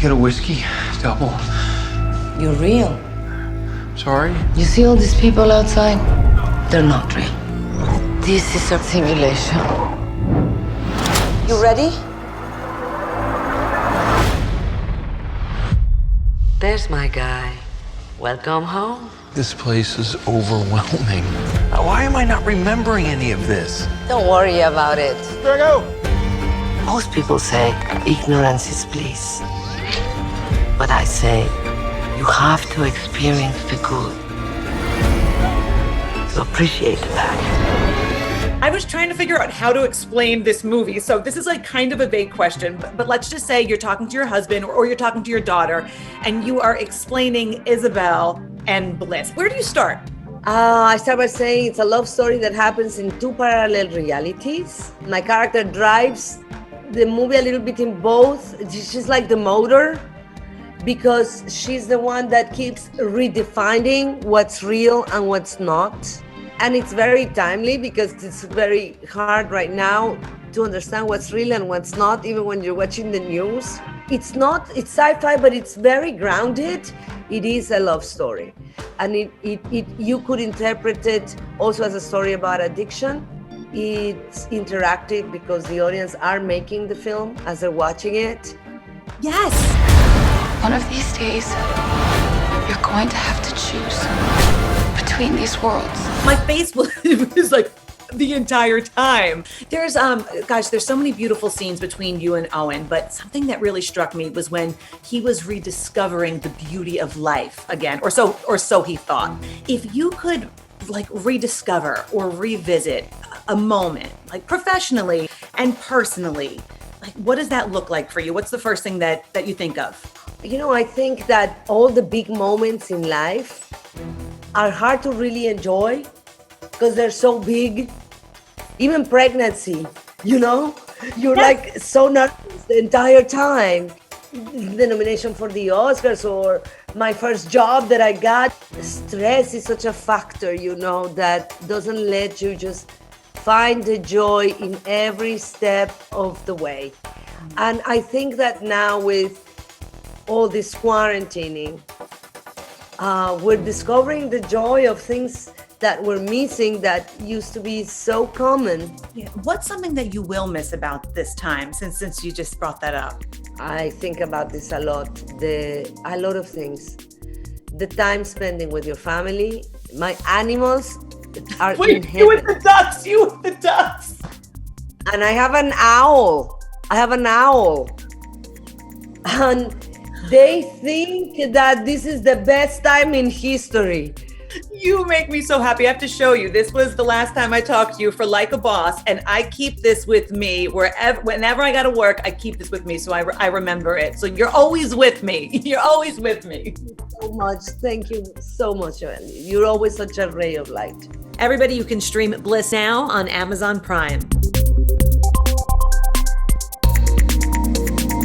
get a whiskey? Double. You're real. Sorry? You see all these people outside? They're not real. This is a simulation. You ready? There's my guy. Welcome home. This place is overwhelming. Why am I not remembering any of this? Don't worry about it. There I go. Most people say ignorance is bliss. But I say you have to experience the good to appreciate the bad. I was trying to figure out how to explain this movie. So this is like kind of a vague question, but let's just say you're talking to your husband or you're talking to your daughter and you are explaining Isabel and Bliss. Where do you start? I start by saying it's a love story that happens in two parallel realities. My character drives the movie a little bit in both. She's like the motor because she's the one that keeps redefining what's real and what's not. And it's very timely because it's very hard right now to understand what's real and what's not, even when you're watching the news. It's sci-fi, but it's very grounded. It is a love story. And you could interpret it also as a story about addiction. It's interactive because the audience are making the film as they're watching it. Yes. One of these days, you're going to have to choose between these worlds. My face was like the entire time. There's there's so many beautiful scenes between you and Owen, but something that really struck me was when he was rediscovering the beauty of life again, or so he thought. If you could like rediscover or revisit a moment, like professionally and personally, like what does that look like for you? What's the first thing that you think of? You know, I think that all the big moments in life are hard to really enjoy because they're so big. Even pregnancy, you know, you're like so nervous the entire time. The nomination for the Oscars or my first job that I got. Stress is such a factor, you know, that doesn't let you just find the joy in every step of the way. And I think that now with all this quarantining, we're discovering the joy of things that we're missing that used to be so common. Yeah. What's something that you will miss about this time since you just brought that up? I think about this a lot. A lot of things. The time spending with your family. My animals are in heaven. You with the ducks. And I have an owl. And they think that this is the best time in history. You make me so happy. I have to show you. This was the last time I talked to you for Like a Boss, and I keep this with me whenever I got to work. I keep this with me, so I remember it. So you're always with me. You're always with me. So much. Thank you so much, Joelle. You're always such a ray of light. Everybody, you can stream Bliss now on Amazon Prime.